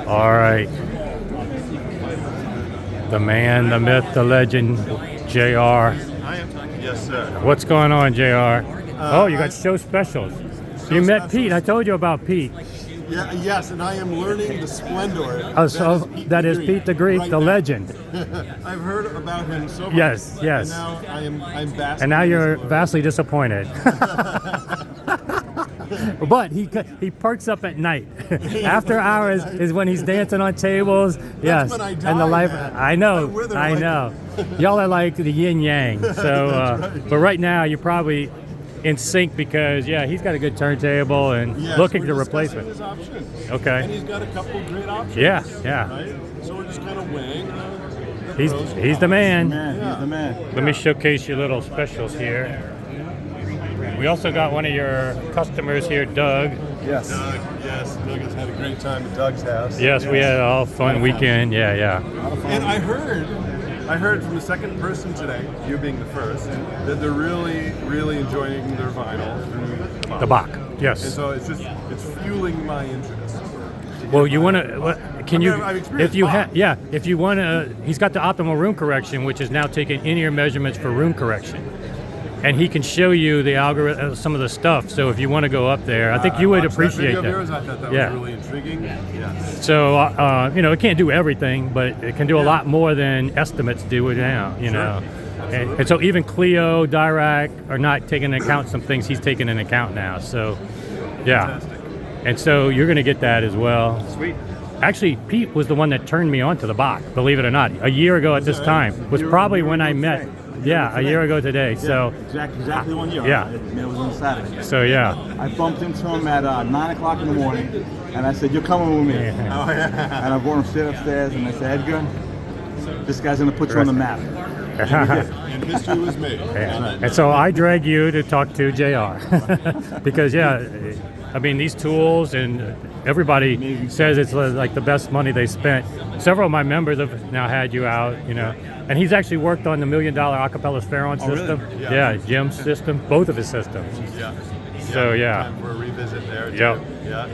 All right. The man, the myth, the legend, JR. Yes, sir. What's going on, JR? Oh, you got show specials. You met Pete. I told you about Pete. Yeah, yes, and I am learning the splendor. Oh, so that is Pete the Greek, right the now. legend. I've heard about him so much. Yes, yes. And now I'm basking. And now in you're his glory. vastly disappointed. But he perks up at night. After hours is when he's dancing on tables. Yes, when I and die, the life. man. I know, We're the I like- know. Y'all are like the yin yang. So, right. but right now you're probably in sync because he's got a good turntable and Yes, looking we're to discussing replace it. his options. Okay. And he's got a couple great options. Yeah, yeah. Right? So we're just kind of weighing. He's the man. He's the man. Let me showcase your little specials here. We also got one of your customers here, Doug. Yes. Yes, Doug has had a great time at Doug's house. Yes, we had a fun weekend. Yeah. And I heard from the second person today, you being the first, that they're really, really enjoying their vinyl through The Bach. And Yes. so it's fueling my interest. Well, you want to? Can you? I've experienced If you Bach. if you want to, he's got the optimal room correction, which is now taking in-ear measurements for room correction, and he can show you the algorithm, some of the stuff. So if you want to go up there, I think you would watched appreciate that. that. Video of yours, I thought that Yeah. was really intriguing. Yes. So it can't do everything, but it can do a lot more than estimates do it now. And so even Clio, Dirac are not taking into account some things he's taking into account now. So, yeah. Fantastic. And so you're going to get that as well. Sweet. Actually, Pete was the one that turned me on to the Bach, believe it or not. A year ago at this time was probably when I met. Yeah, a year ago today. So, Exactly 1 year. Yeah. It was on Saturday. so yeah. I bumped into him at 9 o'clock in the morning, and I said, "You're coming with me." Oh, yeah. And I brought him straight upstairs, and I said, "Edgar, this guy's gonna put you on the map." And history was made. And so I drag you to talk to JR because I mean these tools and everybody says it's like the best money they spent. Several of my members have now had you out, and he's actually worked on the $1 million acapella Spheron system. Really? Yeah. Jim's system, both of his systems. Yeah. So, yeah. Time for a revisit there. Too. Yep. Yeah.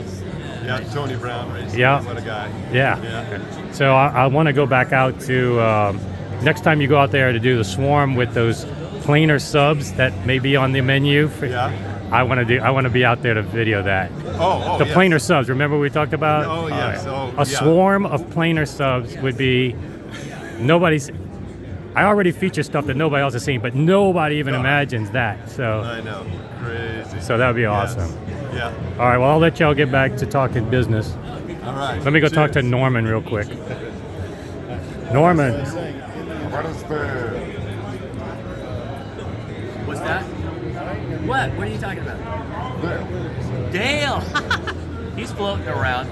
Yeah. Tony Brown racing. Yeah. What a guy. Yeah. Yeah. So I want to go back out to next time you go out there to do the swarm with those planar subs that may be on the menu. Yeah. I want to be out there to video that. Oh. The yes. planar subs, remember we talked about? Oh, yes. A swarm of planar subs would be nobody's. I already feature stuff that nobody else has seen, but nobody even imagines that. So, I know. Crazy. so that would be Yes. awesome. Yeah. All right, well, I'll let y'all get back to talking business. All right. Let me go talk to Cheers. Norman real quick. Norman, What is the What's that? What? What are you talking about? Dale! He's floating around.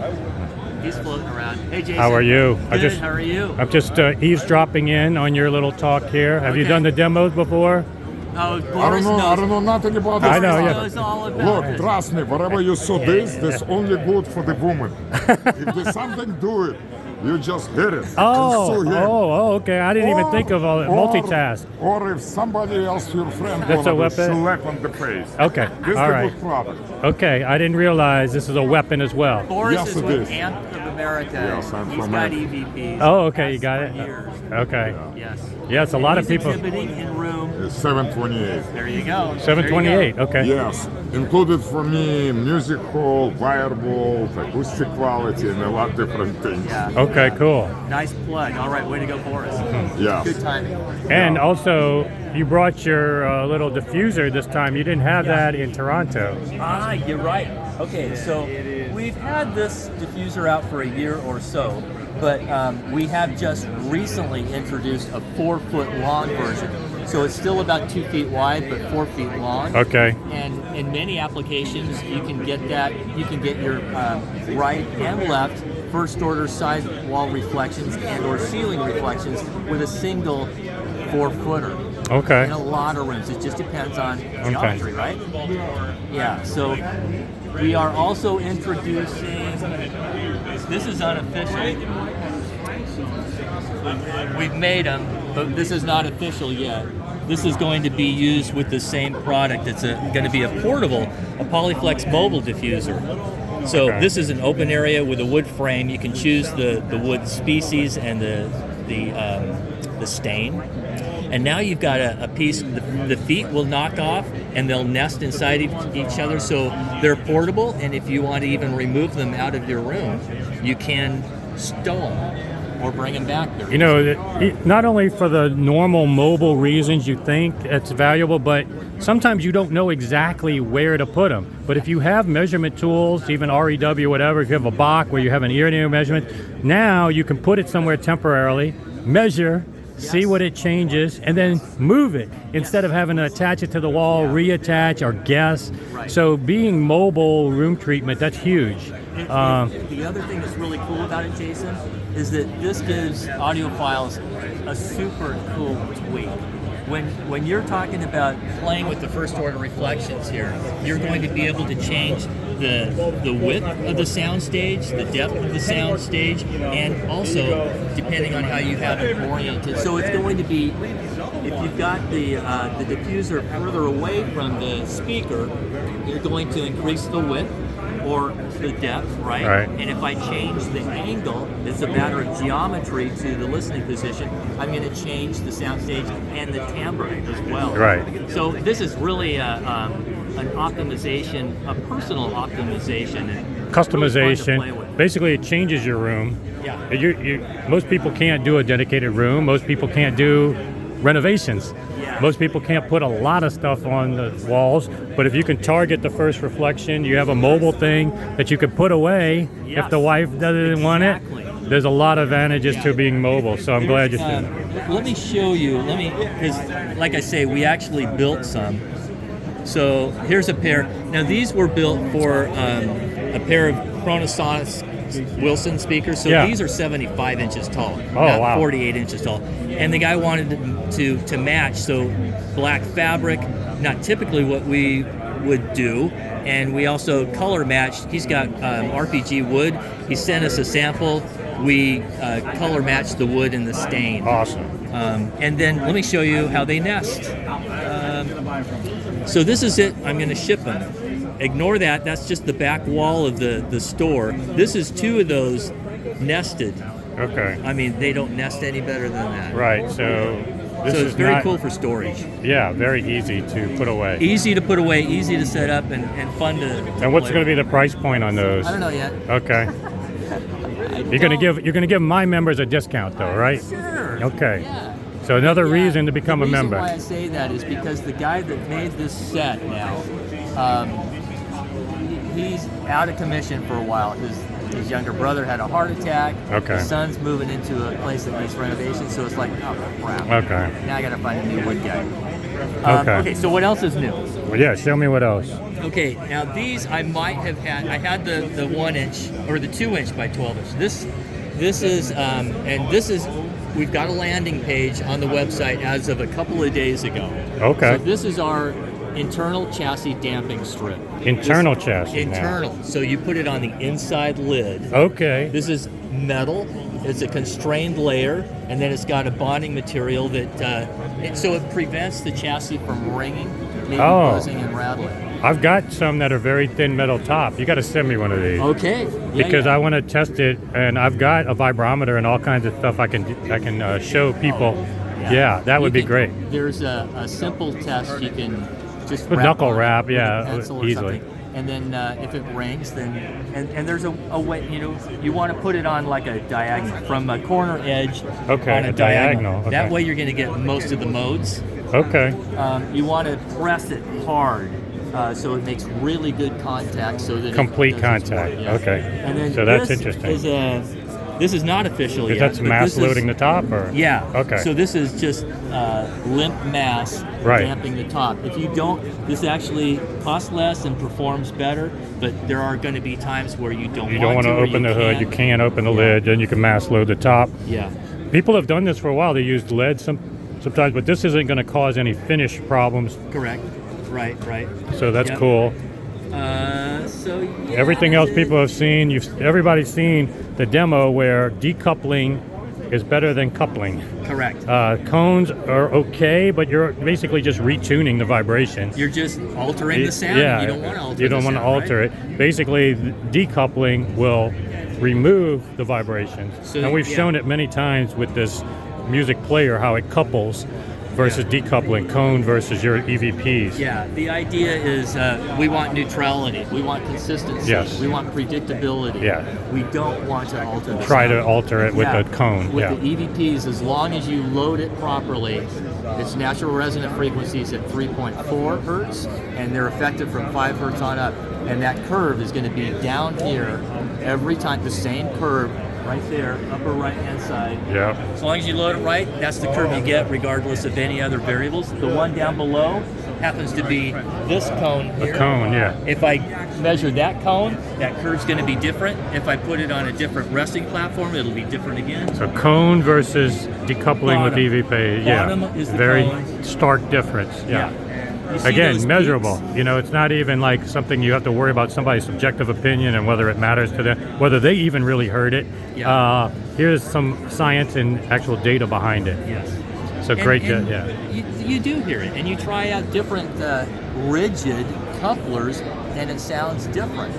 Hey, Jason. how are you? Good. How are you? I'm just eavesdropping in on your little talk here. Have you Okay. done the demos before? Oh, I Boris don't know nothing about this. I know, Boris yeah. knows all about Look, it. trust me, wherever you saw this only good for the woman. If there's something, do it. You just hit it. Oh, and sue him. okay. I didn't even think of all multitask. Or if somebody else, your friend, That's a gonna be weapon? slap on the face. Okay, This all is a right. good product. Okay, I didn't realize this is a weapon as well. Boris Yes, is it with is. Amp of America. Yes, I'm He's from got Amp. EVPs. Oh, okay, you Has got for it. years. Okay. Yes. Yeah, it's a lot of He's people. exhibiting in room. It's 728. There you go. 728. Okay. Yes, included for me music hall, firewall, acoustic quality, and a lot of different things. Yeah. Okay, cool. Nice plug. All right, way to go, Boris. Yes. Good timing. And also, you brought your little diffuser this time. You didn't have that in Toronto. Ah, you're right. Okay, so we've had this diffuser out for a year or so, but we have just recently introduced a 4-foot long version. So it's still about 2 feet wide, but 4 feet long. Okay. And in many applications, you can get that. You can get your right and left first order side wall reflections and or ceiling reflections with a single 4-footer. Okay. In a lot of rooms. It just depends on geometry, right? Yeah, so we are also introducing, this is unofficial. We've made them, but this is not official yet. This is going to be used with the same product. It's going to be a portable, a Polyflex mobile diffuser. So Okay. this is an open area with a wood frame. You can choose the wood species and the stain. And now you've got a piece, the feet will knock off and they'll nest inside each other, so they're portable, and if you want to even remove them out of your room, you can stow them or bring them back. You know, not only for the normal mobile reasons you think it's valuable, but sometimes you don't know exactly where to put them. But if you have measurement tools, even REW, whatever, if you have a Bach where you have an ear-to-ear measurement, now you can put it somewhere temporarily, measure, see what it changes, and then move it instead of having to attach it to the wall, reattach, or guess. Right. So being mobile room treatment, that's huge. The other thing that's really cool about it, Jason, is that this gives audiophiles a super cool tweak. When you're talking about playing with the first order reflections here, you're going to be able to change the width of the sound stage, the depth of the sound stage, and also depending on how you have it oriented. So it's going to be, if you've got the diffuser further away from the speaker, you're going to increase the width or the depth, right? Right. And if I change the angle, it's a matter of geometry to the listening position, I'm going to change the soundstage and the timbre as well. Right. So this is really an optimization, a personal optimization. And really fun to play Customization. with. Basically, it changes your room. Yeah. Most people can't do a dedicated room. Most people can't do renovations. Yeah. Most people can't put a lot of stuff on the walls, but if you can target the first reflection, you have a mobile thing that you can put away Yes. if the wife doesn't want Exactly. it. There's a lot of advantages to being mobile, so I'm glad you said that. Let me show you. Because like I say, we actually built some. So here's a pair. Now these were built for a pair of Chronosonics Wilson speakers. So Yeah. these are 75 inches tall, Oh, not wow. 48 inches tall. And the guy wanted to match, so black fabric, not typically what we would do. And we also color matched. He's got RPG wood. He sent us a sample. We color matched the wood and the stain. Awesome. And then let me show you how they nest. So this is it. I'm going to ship them. Ignore that. That's just the back wall of the store. This is two of those nested. Okay. I mean, they don't nest any better than that. Right. So this So is it's very not, cool for storage. Yeah, very easy to put away. Easy to put away, easy to set up, and fun to And what's play going to be with. the price point on those? I don't know yet. Okay. You're going to give my members a discount though, right? Sure. Okay. Yeah. So another Yeah, reason to become the a member. reason why I say that is because the guy that made this set now, he's out of commission for a while. His younger brother had a heart attack. Okay. His son's moving into a place that makes renovations, so it's like, oh crap. Okay. Now I got to find a new wood guy. Okay. Okay. So what else is new? Well, yeah, show me what else. Okay. Now these I might have had. I had the 1 inch or the 2 inch by 12 inch. This is and this is. We've got a landing page on the website as of a couple of days ago. Okay. So this is our internal chassis damping strip. Internal chassis now. Internal. So you put it on the inside lid. Okay. This is metal. It's a constrained layer, and then it's got a bonding material that so it prevents the chassis from ringing, maybe Oh. buzzing and rattling. I've got some that are very thin metal top. You got to send me one of these. Okay. Yeah, Because yeah. I want to test it, and I've got a vibrometer and all kinds of stuff I can show people. Yeah, that would be You can- great. There's a simple test you can just With wrap knuckle on it wrap, with yeah, a pencil or easily. something. And then if it rings, then and there's a way, you want to put it on like a diagonal from a corner edge. Okay, on a diagonal, okay. That way you're going to get most of the modes. Okay. You want to press it hard. So it makes really good contact, so that Complete it does its contact, work, yeah. okay. And then So that's this interesting. This is not official Is yet. that but mass this is- loading the top, or? Yeah. Okay. So this is just limp mass Right. damping the top. If you don't, this actually costs less and performs better, but there are going to be times where you don't You don't want to or open the hood. You can't open the Yeah. lid, then you can mass load the top. Yeah. People have done this for a while. They used lead sometimes, but this isn't going to cause any finish problems. Correct. Right. So that's Yep. cool. So yeah, Everything else people have seen, everybody's seen the demo where decoupling is better than coupling. Correct. Cones are okay, but you're basically just retuning the vibration. You're just altering the sound. Yeah, You don't want to alter. you don't the want to sound, alter right? it. Basically, decoupling will remove the vibrations, So, and we've yeah. shown it many times with this music player how it couples versus decoupling, cone versus your EVPs. Yeah, the idea is we want neutrality, we want consistency, Yes. we want predictability. Yeah. We don't want to alter the Try to sound. alter it with Yeah. the cone. With Yeah. the EVPs, as long as you load it properly, its natural resonant frequencies at 3.4 hertz, and they're effective from 5 hertz on up. And that curve is going to be down here every time, the same curve right there, upper right-hand side. Yeah. As long as you load it right, that's the curve you get regardless of any other variables. The one down below happens to be this cone here. Cone, yeah. If I measure that cone, that curve's going to be different. If I put it on a different resting platform, it'll be different again. So cone versus decoupling with Bottom. EVP. Yeah. Bottom is the Very cone. stark difference. Yeah. You see Again, those measurable. peaks? You know, it's not even like something you have to worry about somebody's subjective opinion and whether it matters to them, whether they even really heard it. Yeah. Here's some science and actual data behind it. Yes. So great, And yeah. You do hear it, and you try out different rigid couplers, and it sounds different.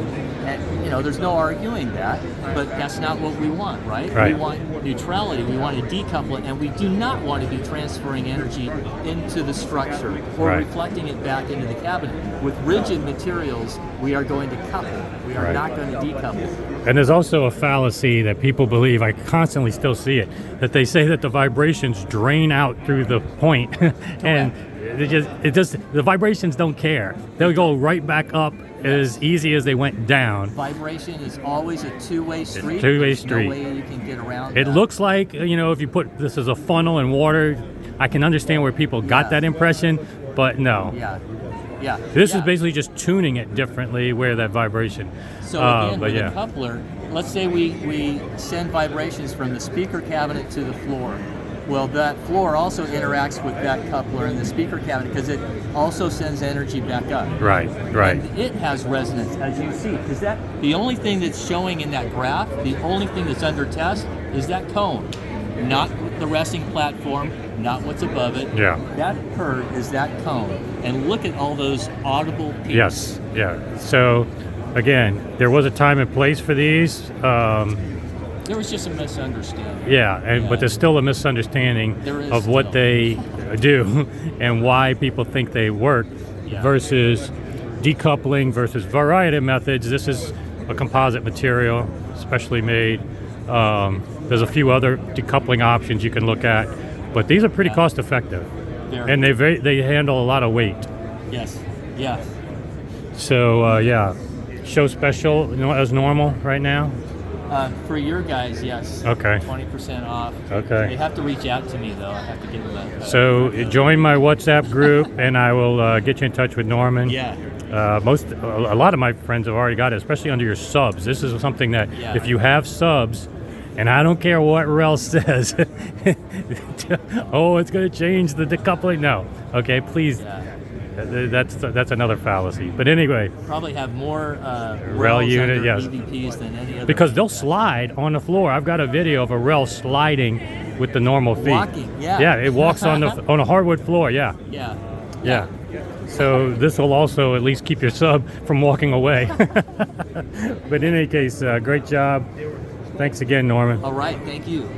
And you know, there's no arguing that, but that's not what we want, right? Right. We want neutrality. We want to decouple it, and we do not want to be transferring energy into the structure or Right. reflecting it back into the cabinet. With rigid materials, we are going to couple. We are Right. not going to decouple. And there's also a fallacy that people believe, I constantly still see it, that they say that the vibrations drain out through the point and the vibrations don't care. They'll go right back up as easy as they went down. Vibration is always a two-way street. two-way There's street. No way you can get around It that. looks like, you know, if you put this as a funnel and water, I can understand where people got Yeah. that impression, but no. Yeah. Yeah. This yeah. is basically just tuning it differently where that vibration. So again, but with yeah. a coupler, let's say we send vibrations from the speaker cabinet to the floor. Well, that floor also interacts with that coupler in the speaker cabinet because it also sends energy back up. Right, right. And it has resonance, as you see, because the only thing that's showing in that graph, the only thing that's under test is that cone, not the resting platform, not what's above it. Yeah. That curve is that cone, and look at all those audible peaks. Yes, yeah. So, again, there was a time and place for these. There was just a misunderstanding. Yeah, Yeah. but there's still a misunderstanding There is of what still. they do and why people think they work Yeah. versus decoupling versus variety of methods. This is a composite material, specially made. There's a few other decoupling options you can look at, but these are pretty Yeah. cost effective. Very. And they handle a lot of weight. Yes. Yeah. So, yeah, show special as normal right now. For your guys, yes. Okay. 20% off. Okay. They have to reach out to me though. I have to give them that. So join my WhatsApp group, and I will get you in touch with Norman. Yeah. A lot of my friends have already got it, especially under your subs. This is something that Yeah. if you have subs, and I don't care what Rel says, oh, it's going to change the decoupling. No, okay, please. Yeah. That's another fallacy. But anyway, Probably have more Rel rails unit, under yes. EVPs than any other. because they'll slide on the floor. I've got a video of a Rel sliding with the normal feet. Walking, yeah. Yeah, it walks on on a hardwood floor. Yeah. Yeah. Yeah. So this will also at least keep your sub from walking away. But in any case, great job. Thanks again, Norman. All right. Thank you.